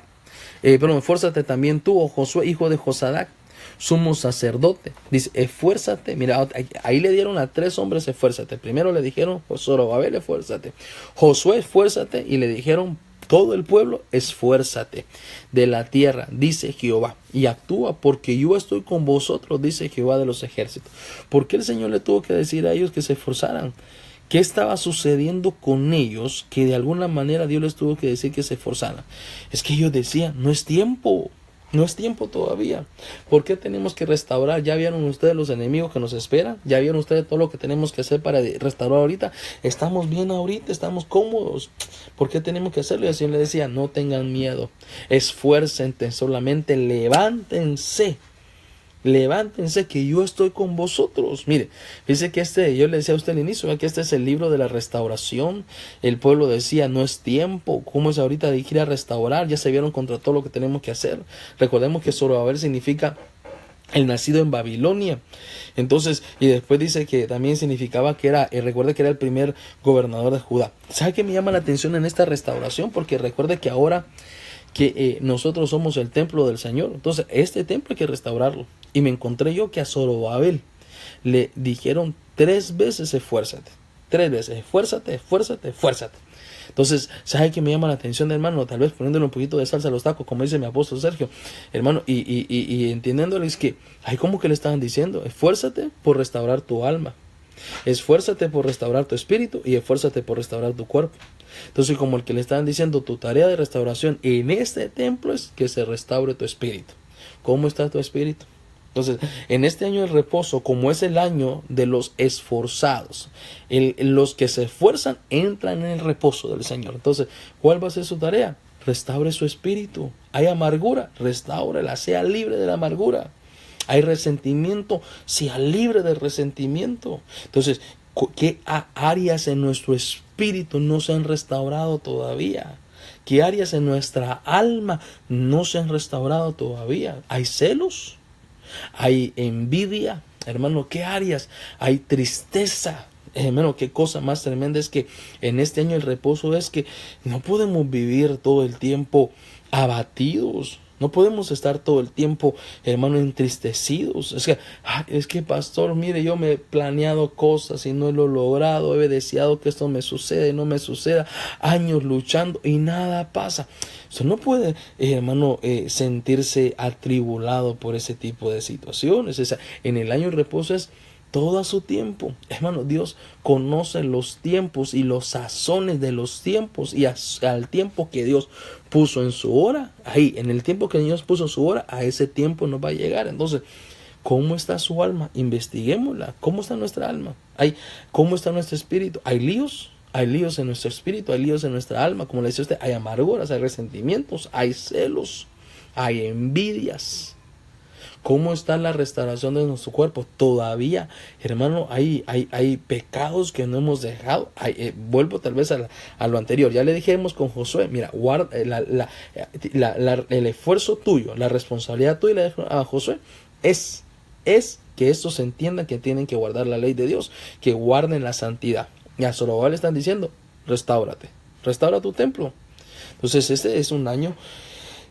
esfuérzate también tú, oh Josué, hijo de Josadac, sumo sacerdote. Dice, esfuérzate. Mira, ahí le dieron a 3 hombres, esfuérzate. Primero le dijeron, Zorobabel, esfuérzate. Josué, esfuérzate. Y le dijeron, todo el pueblo, esfuérzate de la tierra, dice Jehová, y actúa, porque yo estoy con vosotros, dice Jehová de los ejércitos. ¿Por qué el Señor le tuvo que decir a ellos que se esforzaran? ¿Qué estaba sucediendo con ellos que de alguna manera Dios les tuvo que decir que se esforzaran? Es que ellos decían, no es tiempo. No es tiempo todavía. ¿Por qué tenemos que restaurar? ¿Ya vieron ustedes los enemigos que nos esperan? ¿Ya vieron ustedes todo lo que tenemos que hacer para restaurar ahorita? Estamos bien ahorita, estamos cómodos. ¿Por qué tenemos que hacerlo? Y el Señor le decía, no tengan miedo, esfuércense, solamente levántense. Levántense que yo estoy con vosotros. Mire, dice que yo le decía a usted al inicio, que este es el libro de la restauración. El pueblo decía, no es tiempo. ¿Cómo es ahorita de ir a restaurar? Ya se vieron contra todo lo que tenemos que hacer. Recordemos que Zorobabel significa el nacido en Babilonia. Entonces, y después dice que también significaba que recuerde que era el primer gobernador de Judá. ¿Sabe qué me llama la atención en esta restauración? Porque recuerde que ahora que nosotros somos el templo del Señor. Entonces, este templo hay que restaurarlo. Y me encontré yo que a Zorobabel le dijeron 3 veces esfuérzate. 3 veces, esfuérzate, esfuérzate, esfuérzate. Entonces, ¿sabe qué me llama la atención, hermano? Tal vez poniéndole un poquito de salsa a los tacos, como dice mi apóstol Sergio, hermano, y entendiéndoles que hay como que le estaban diciendo, esfuérzate por restaurar tu alma. Esfuérzate por restaurar tu espíritu y esfuérzate por restaurar tu cuerpo. Entonces, como el que le estaban diciendo, tu tarea de restauración en este templo es que se restaure tu espíritu. ¿Cómo está tu espíritu? Entonces, en este año de reposo, como es el año de los esforzados, los que se esfuerzan entran en el reposo del Señor. Entonces, ¿cuál va a ser su tarea? Restaure su espíritu. Hay amargura, restáurela, sea libre de la amargura. Hay resentimiento, sea libre del resentimiento. Entonces, ¿qué áreas en nuestro espíritu no se han restaurado todavía? ¿Qué áreas en nuestra alma no se han restaurado todavía? ¿Hay celos? ¿Hay envidia? Hermano, ¿qué áreas? ¿Hay tristeza? Hermano, qué cosa más tremenda es que en este año el reposo es que no podemos vivir todo el tiempo abatidos. No podemos estar todo el tiempo, hermano, entristecidos. Es que pastor, mire, yo me he planeado cosas y no lo he logrado. He deseado que esto me suceda y no me suceda. Años luchando y nada pasa. Usted no puede, hermano, sentirse atribulado por ese tipo de situaciones. En el año de reposo es todo a su tiempo. Hermano, Dios conoce los tiempos y los sazones de los tiempos, y al tiempo que Dios puso en su hora, ahí, en el tiempo que Dios puso en su hora, a ese tiempo nos va a llegar. Entonces, ¿cómo está su alma? Investiguémosla. ¿Cómo está nuestra alma? ¿Cómo está nuestro espíritu? ¿Hay líos? Hay líos en nuestro espíritu, hay líos en nuestra alma. Como le decía usted, hay amarguras, hay resentimientos, hay celos, hay envidias. ¿Cómo está la restauración de nuestro cuerpo? Todavía, hermano, hay pecados que no hemos dejado. Vuelvo tal vez a lo anterior. Ya le dijimos con Josué, mira, guarda el esfuerzo tuyo, la responsabilidad tuya a Josué es que estos entiendan que tienen que guardar la ley de Dios, que guarden la santidad. Y a Zorobabel le están diciendo, restáurate, restaura tu templo. Entonces este es un año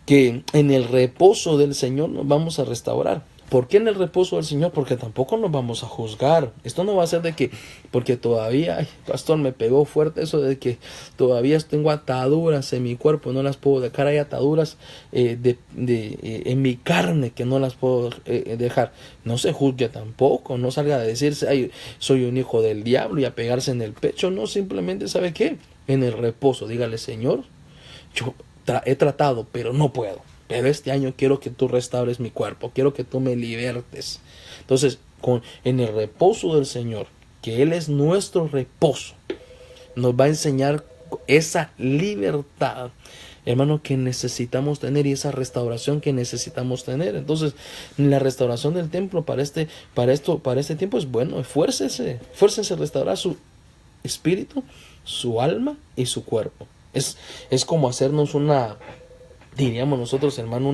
que en el reposo del Señor nos vamos a restaurar. ¿Por qué en el reposo del Señor? Porque tampoco nos vamos a juzgar. Esto no va a ser de que, porque todavía, ay, pastor, me pegó fuerte eso de que todavía tengo ataduras en mi cuerpo, no las puedo dejar. Hay ataduras en mi carne que no las puedo dejar. No se juzgue tampoco, no salga a decirse, ay, soy un hijo del diablo y a pegarse en el pecho. No, simplemente, ¿sabe qué? En el reposo, dígale, Señor, yo he tratado, pero no puedo. Pero este año quiero que tú restaures mi cuerpo, quiero que tú me libertes. Entonces, en el reposo del Señor, que Él es nuestro reposo, nos va a enseñar esa libertad, hermano, que necesitamos tener, y esa restauración que necesitamos tener. Entonces, la restauración del templo para este tiempo es bueno. Esfuércese a restaurar su espíritu, su alma y su cuerpo. Es como hacernos diríamos nosotros, hermano,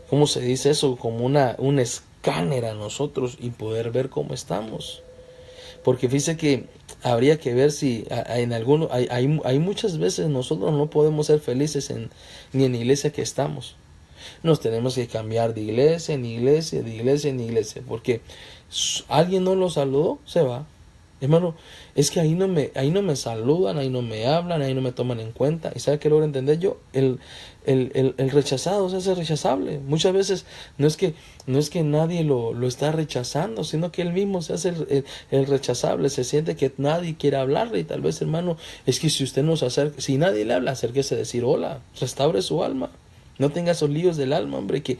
¿cómo se dice eso? Como un escáner a nosotros y poder ver cómo estamos. Porque fíjese que habría que ver si hay muchas veces nosotros no podemos ser felices ni en la iglesia que estamos. Nos tenemos que cambiar de iglesia en iglesia, de iglesia en iglesia, porque alguien no lo saludó, se va. Hermano, es que ahí no me saludan, ahí no me hablan, ahí no me toman en cuenta. ¿Y sabe qué logro entender yo? El rechazado se hace rechazable. Muchas veces no es que nadie lo está rechazando, sino que él mismo se hace el rechazable. Se siente que nadie quiere hablarle. Y tal vez, hermano, es que si usted no se acerca, si nadie le habla, acérquese a decir hola, restaure su alma. No tenga esos líos del alma, hombre, que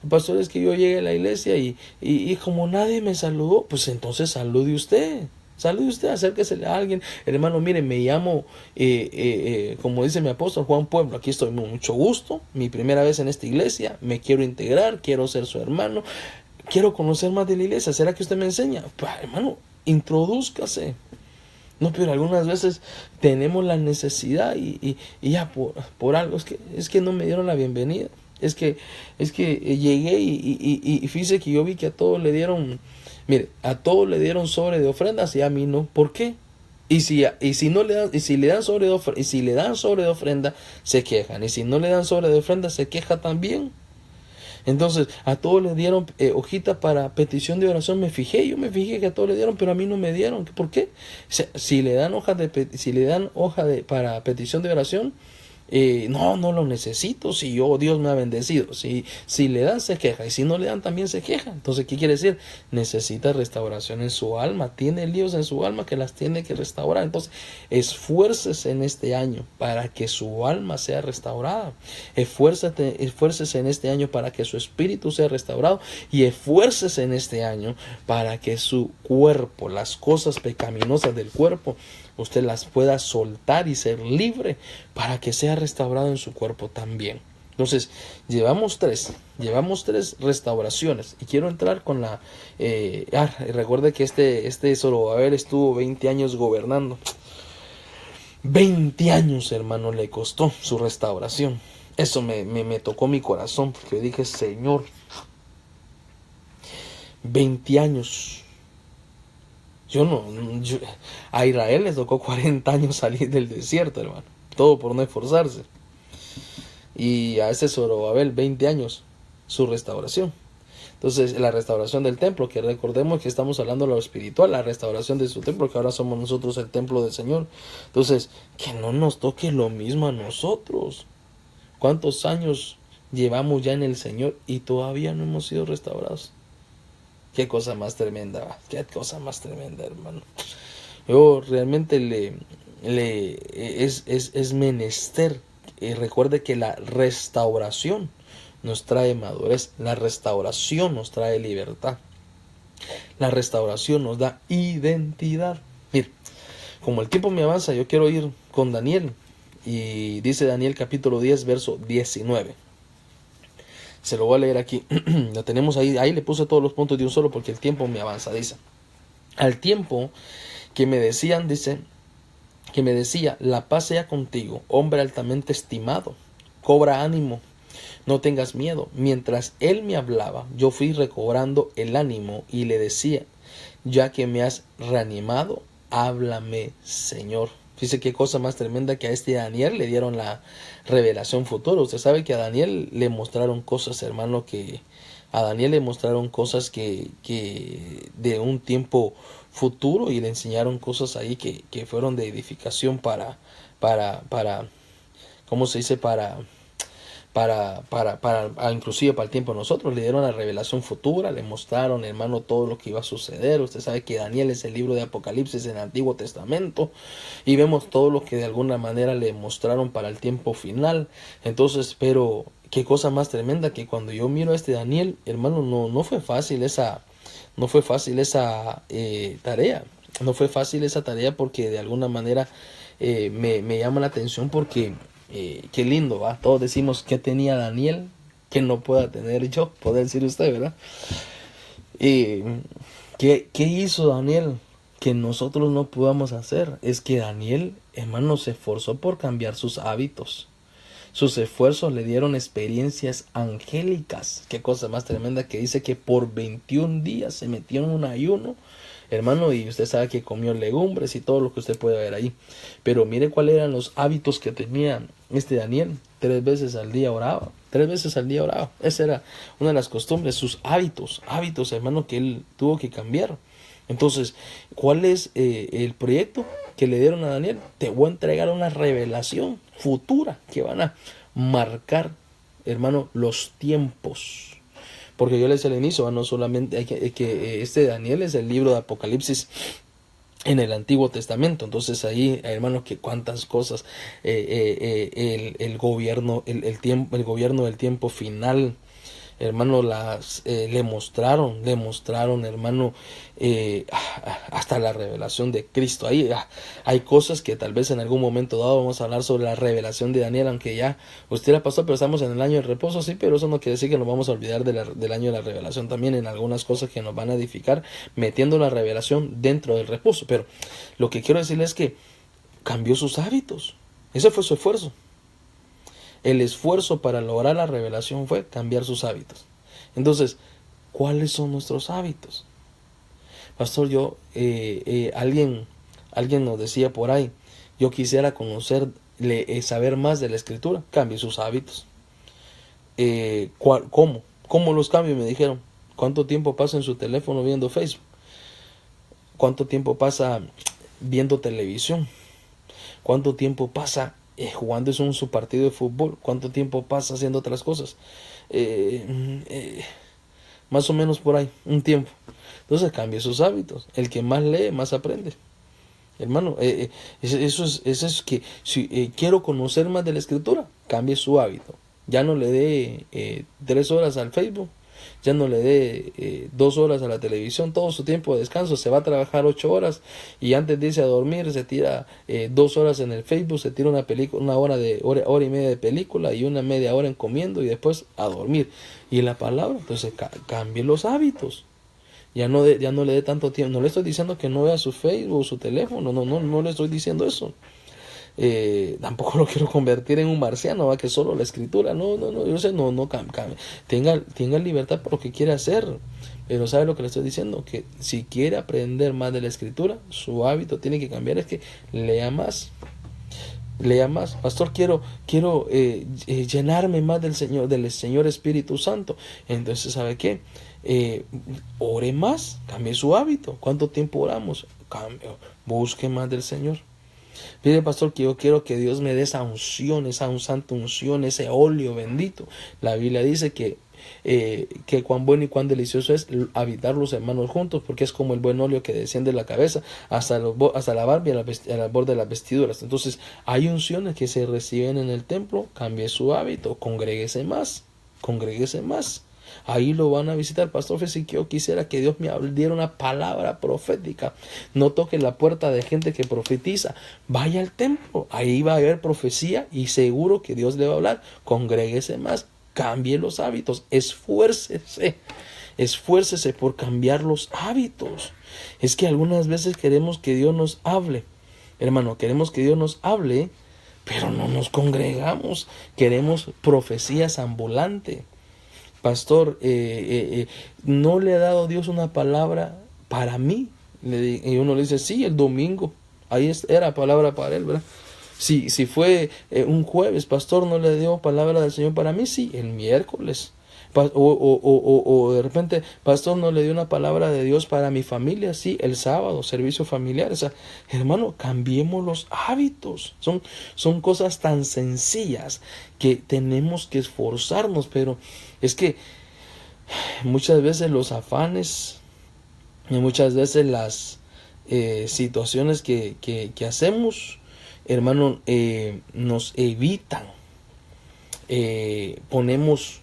pastor, es que yo llegué a la iglesia y como nadie me saludó, pues entonces salude usted. Salude usted, acérquese a alguien. Hermano, mire, me llamo, como dice mi apóstol Juan Pueblo, aquí estoy mucho gusto, mi primera vez en esta iglesia, me quiero integrar, quiero ser su hermano, quiero conocer más de la iglesia. ¿Será que usted me enseña? Pues, hermano, introdúzcase. No, pero algunas veces tenemos la necesidad y ya por algo, es que no me dieron la bienvenida. Es que llegué y fíjese que yo vi que a todos le dieron, mire, a todos le dieron sobre de ofrendas y a mí no. ¿Por qué? Y si le dan sobre de ofrenda, se quejan. Y si no le dan sobre de ofrenda, se queja también. Entonces, a todos les dieron hojita para petición de oración. Yo me fijé que a todos le dieron, pero a mí no me dieron. ¿Por qué? Si le dan hoja para petición de oración, no lo necesito. Si Dios me ha bendecido. Si le dan, se queja. Y si no le dan, también se queja. Entonces, ¿qué quiere decir? Necesita restauración en su alma. Tiene líos en su alma que las tiene que restaurar. Entonces, esfuércese en este año para que su alma sea restaurada. Esfuércese en este año para que su espíritu sea restaurado. Y esfuércese en este año para que su cuerpo, las cosas pecaminosas del cuerpo, usted las pueda soltar y ser libre para que sea restaurado en su cuerpo también. Entonces, llevamos tres restauraciones y quiero entrar con recuerde que este Zorobabel estuvo 20 años gobernando. 20 años, hermano, le costó su restauración. Eso me tocó mi corazón, porque yo dije, Señor, 20 años. A Israel les tocó 40 años salir del desierto, hermano. Todo por no esforzarse. Y a ese Zorobabel 20 años su restauración. Entonces, la restauración del templo, que recordemos que estamos hablando de lo espiritual, la restauración de su templo, que ahora somos nosotros el templo del Señor. Entonces, que no nos toque lo mismo a nosotros. ¿Cuántos años llevamos ya en el Señor y todavía no hemos sido restaurados? Qué cosa más tremenda, hermano. Yo realmente es menester. Recuerde que la restauración nos trae madurez. La restauración nos trae libertad. La restauración nos da identidad. Mire, como el tiempo me avanza, yo quiero ir con Daniel. Y dice Daniel capítulo 10, verso 19. Se lo voy a leer aquí. Lo tenemos ahí. Ahí le puse todos los puntos de un solo porque el tiempo me avanza. Dice: al tiempo que me decía, la paz sea contigo, hombre altamente estimado. Cobra ánimo, no tengas miedo. Mientras él me hablaba, yo fui recobrando el ánimo y le decía: ya que me has reanimado, háblame, Señor. Dice qué cosa más tremenda que a este Daniel le dieron la revelación futura. Usted sabe que a Daniel le mostraron cosas, hermano, que a Daniel le mostraron cosas que de un tiempo futuro y le enseñaron cosas ahí que fueron de edificación para, ¿cómo se dice? Inclusive para el tiempo de nosotros. Le dieron la revelación futura, le mostraron, hermano, todo lo que iba a suceder. Usted sabe que Daniel es el libro de Apocalipsis en el Antiguo Testamento y vemos todo lo que de alguna manera le mostraron para el tiempo final. Entonces, pero qué cosa más tremenda que cuando yo miro a este Daniel, hermano, no fue fácil esa tarea. No fue fácil esa tarea porque de alguna manera me llama la atención porque qué lindo, ¿va? Todos decimos que tenía Daniel que no pueda tener yo, puede decir usted, ¿verdad? ¿Qué hizo Daniel que nosotros no podamos hacer? Es que Daniel, hermano, se esforzó por cambiar sus hábitos. Sus esfuerzos le dieron experiencias angélicas. Qué cosa más tremenda que dice que por 21 días se metió en un ayuno, hermano, y usted sabe que comió legumbres y todo lo que usted puede ver ahí. Pero mire cuáles eran los hábitos que tenía este Daniel. 3 veces al día oraba. 3 veces al día oraba. Esa era una de las costumbres, sus hábitos, hermano, que él tuvo que cambiar. Entonces, ¿cuál es el proyecto que le dieron a Daniel? Te voy a entregar una revelación futura que van a marcar, hermano, los tiempos. Porque yo les decía al inicio, no solamente hay que este Daniel es el libro de Apocalipsis en el Antiguo Testamento. Entonces ahí, hermano, que cuántas cosas, el gobierno del tiempo final, hermano, le mostraron, hermano, hasta la revelación de Cristo. Ahí hay cosas que tal vez en algún momento dado vamos a hablar sobre la revelación de Daniel, aunque ya usted la pasó, pero estamos en el año del reposo, sí, pero eso no quiere decir que nos vamos a olvidar del año de la revelación también, en algunas cosas que nos van a edificar, metiendo la revelación dentro del reposo. Pero lo que quiero decirle es que cambió sus hábitos. Ese fue su esfuerzo. El esfuerzo para lograr la revelación fue cambiar sus hábitos. Entonces, ¿cuáles son nuestros hábitos? Pastor, alguien nos decía por ahí, yo quisiera saber más de la Escritura. Cambie sus hábitos. ¿Cómo? ¿Cómo los cambio? Me dijeron. ¿Cuánto tiempo pasa en su teléfono viendo Facebook? ¿Cuánto tiempo pasa viendo televisión? ¿Cuánto tiempo pasa jugando su partido de fútbol? ¿Cuánto tiempo pasa haciendo otras cosas? Más o menos por ahí, un tiempo. Entonces cambie sus hábitos. El que más lee, más aprende. Hermano, eso es que si quiero conocer más de la Escritura, cambie su hábito. Ya no le dé 3 horas al Facebook. Ya no le dé 2 horas a la televisión. Todo su tiempo de descanso, se va a trabajar 8 horas y antes de irse a dormir se tira 2 horas en el Facebook, se tira una hora y media de película y una media hora en comiendo y después a dormir. Y la palabra, entonces cambie los hábitos. Ya no le dé tanto tiempo. No le estoy diciendo que no vea su Facebook, su teléfono, no le estoy diciendo eso. Tampoco lo quiero convertir en un marciano, ¿va? Que solo la Escritura, yo sé, tenga libertad por lo que quiere hacer, pero ¿sabe lo que le estoy diciendo? Que si quiere aprender más de la Escritura, su hábito tiene que cambiar, es que lea más. Pastor, quiero llenarme más del Señor Espíritu Santo. Entonces, ¿sabe qué? Ore más, cambie su hábito. ¿Cuánto tiempo oramos? Busque más del Señor. Mire, pastor, que yo quiero que Dios me dé esa unción, esa santa unción, ese óleo bendito. La Biblia dice que cuán bueno y cuán delicioso es habitar los hermanos juntos, porque es como el buen óleo que desciende de la cabeza hasta la barba y al borde de las vestiduras. Entonces, hay unciones que se reciben en el templo. Cambie su hábito, congréguese más. Ahí lo van a visitar. Pastor, si yo quisiera que Dios me diera una palabra profética, no toque la puerta de gente que profetiza, vaya al templo, ahí va a haber profecía y seguro que Dios le va a hablar. Congréguese más, cambie los hábitos, esfuércese por cambiar los hábitos. Es que algunas veces queremos que Dios nos hable, hermano, pero no nos congregamos. Queremos profecías ambulantes. Pastor, no le ha dado Dios una palabra para mí. Y uno le dice, sí, el domingo. era palabra para él, ¿verdad? Si fue un jueves, pastor, no le dio palabra del Señor para mí, sí, el miércoles. O de repente, pastor, no le dio una palabra de Dios para mi familia, sí, el sábado, servicio familiar. O sea, hermano, cambiemos los hábitos. Son cosas tan sencillas que tenemos que esforzarnos, pero es que muchas veces los afanes y muchas veces las situaciones que hacemos, hermano, nos evitan. Ponemos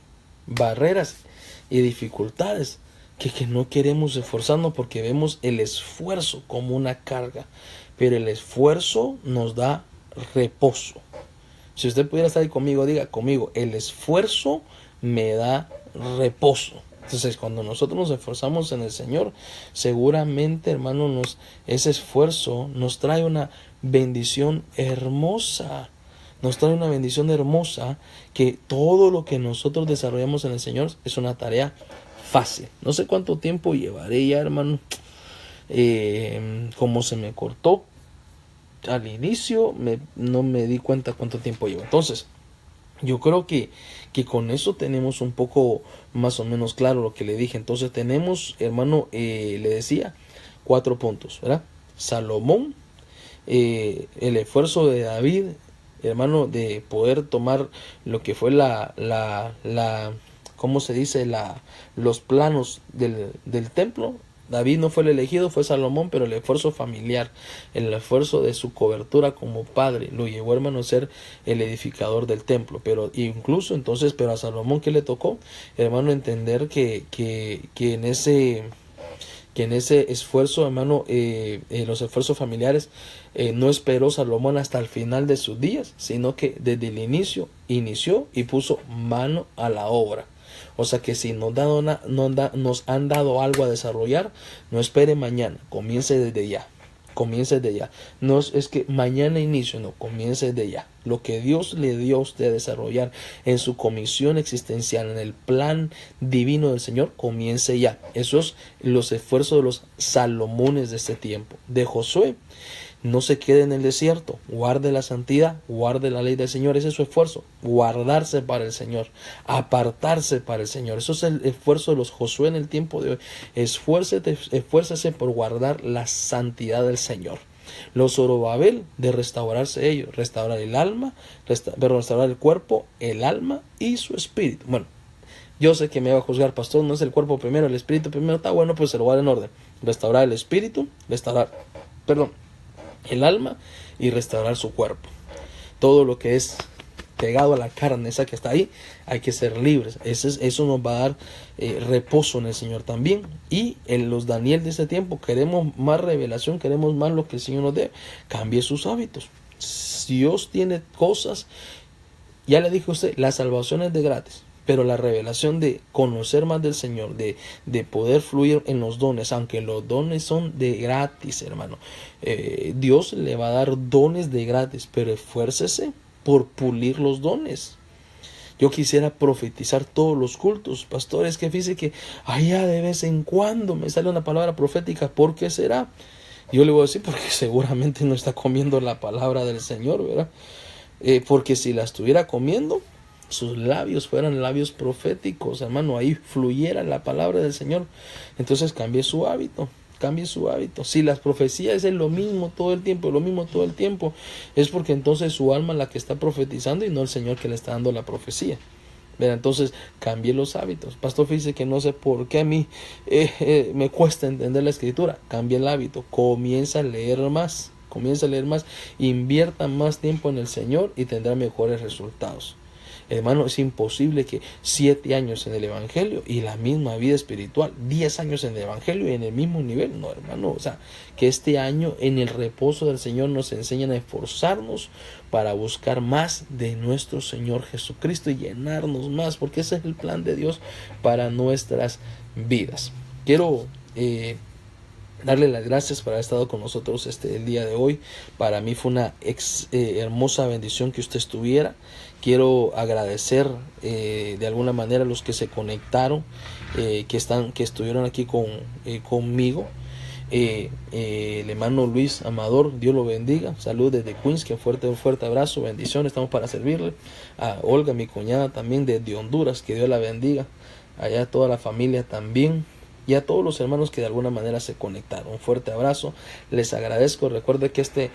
barreras y dificultades que no queremos esforzarnos porque vemos el esfuerzo como una carga, pero el esfuerzo nos da reposo. Si usted pudiera estar ahí conmigo, diga conmigo, el esfuerzo me da reposo. Entonces, cuando nosotros nos esforzamos en el Señor, seguramente, hermano, ese esfuerzo nos trae una bendición hermosa. Nos trae una bendición hermosa, que todo lo que nosotros desarrollamos en el Señor es una tarea fácil. No sé cuánto tiempo llevaré ya, hermano. Como se me cortó al inicio, no me di cuenta cuánto tiempo llevo. Entonces, yo creo que con eso tenemos un poco más o menos claro lo que le dije. Entonces tenemos, hermano, le decía, 4 puntos, ¿verdad? Salomón, el esfuerzo de David, hermano, de poder tomar lo que fue ¿cómo se dice? Los planos del templo. David no fue el elegido, fue Salomón, pero el esfuerzo familiar, el esfuerzo de su cobertura como padre, lo llevó, hermano, a ser el edificador del templo. Pero incluso entonces, pero a Salomón, ¿qué le tocó? Hermano, entender que en ese esfuerzo, hermano, los esfuerzos familiares, no esperó Salomón hasta el final de sus días, sino que desde el inicio inició y puso mano a la obra. O sea que si nos han dado algo a desarrollar, no espere mañana, comience desde ya. Comience desde ya. No es que mañana inicio, no, comience desde ya. Lo que Dios le dio a usted a desarrollar en su comisión existencial, en el plan divino del Señor, comience ya. Esos los esfuerzos de los Salomones de este tiempo. De Josué, no se quede en el desierto, guarde la santidad, guarde la ley del Señor. Ese es su esfuerzo, guardarse para el Señor, apartarse para el Señor. Eso es el esfuerzo de los Josué en el tiempo de hoy. Esfuércese por guardar la santidad del Señor. Los Zorobabel, de restaurarse ellos, restaurar el alma, restaurar el cuerpo, el alma y su espíritu. Bueno, yo sé que me va a juzgar, pastor, no es el cuerpo primero, el espíritu primero. Está bueno, pues se lo va a dar en orden. Restaurar el espíritu, el alma y restaurar su cuerpo. Todo lo que es pegado a la carne, esa que está ahí, hay que ser libres. Eso nos va a dar reposo en el Señor también. Y en los Daniel de este tiempo, queremos más revelación, queremos más lo que el Señor nos dé. Cambie sus hábitos. Dios tiene cosas, ya le dije a usted, la salvación es de gratis. Pero la revelación de conocer más del Señor, de poder fluir en los dones, aunque los dones son de gratis, hermano. Dios le va a dar dones de gratis, pero esfuércese por pulir los dones. Yo quisiera profetizar todos los cultos, pastores, que fíjese que allá de vez en cuando me sale una palabra profética. ¿Por qué será? Yo le voy a decir porque seguramente no está comiendo la palabra del Señor, ¿verdad? Porque si la estuviera comiendo, sus labios fueran labios proféticos, hermano, ahí fluyera la palabra del Señor. Entonces cambie su hábito. Si las profecías es lo mismo todo el tiempo, es porque entonces su alma la que está profetizando y no el Señor que le está dando la profecía. Pero entonces cambie los hábitos. Pastor, dice que no sé por qué a mí me cuesta entender la escritura. Cambie el hábito, comienza a leer más, invierta más tiempo en el Señor y tendrá mejores resultados. Hermano, es imposible que 7 años en el Evangelio y la misma vida espiritual, 10 años en el Evangelio y en el mismo nivel. No, hermano, o sea, que este año en el reposo del Señor nos enseñan a esforzarnos para buscar más de nuestro Señor Jesucristo y llenarnos más, porque ese es el plan de Dios para nuestras vidas. Quiero darle las gracias por haber estado con nosotros el día de hoy. Para mí fue una hermosa bendición que usted estuviera. Quiero agradecer de alguna manera a los que se conectaron, que estuvieron aquí conmigo. El hermano Luis Amador, Dios lo bendiga. Salud desde Queens, que un fuerte abrazo, bendiciones, estamos para servirle. A Olga, mi cuñada, también desde Honduras, que Dios la bendiga. Allá toda la familia también. Y a todos los hermanos que de alguna manera se conectaron. Un fuerte abrazo, les agradezco. Recuerde que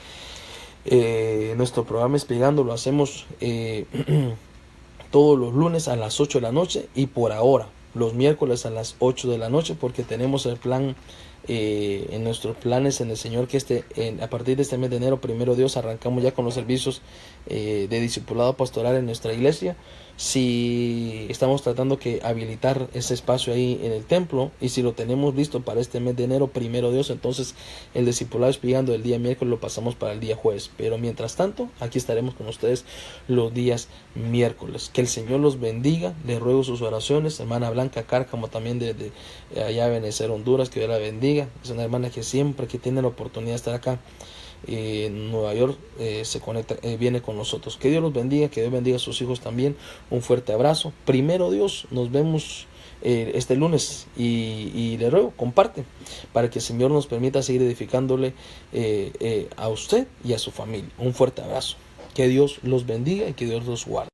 nuestro programa Espigando lo hacemos todos los lunes a las 8 de la noche y por ahora los miércoles a las 8 de la noche, porque tenemos el plan en nuestros planes en el Señor que a partir de este mes de enero, primero Dios, arrancamos ya con los servicios de discipulado pastoral en nuestra iglesia. Si estamos tratando que habilitar ese espacio ahí en el templo, y si lo tenemos listo para este mes de enero, primero Dios, entonces el discipulado Espigando el día miércoles lo pasamos para el día jueves. Pero mientras tanto, aquí estaremos con ustedes los días miércoles. Que el Señor los bendiga. Les ruego sus oraciones. Hermana Blanca Cárcamo, también de allá de Benecer, Honduras, que Dios la bendiga. Es una hermana que siempre que tiene la oportunidad de estar acá en Nueva York se conecta, viene con nosotros. Que Dios los bendiga, que Dios bendiga a sus hijos también. Un fuerte abrazo. Primero Dios, nos vemos este lunes y le ruego, comparte para que el Señor nos permita seguir edificándole a usted y a su familia. Un fuerte abrazo. Que Dios los bendiga y que Dios los guarde.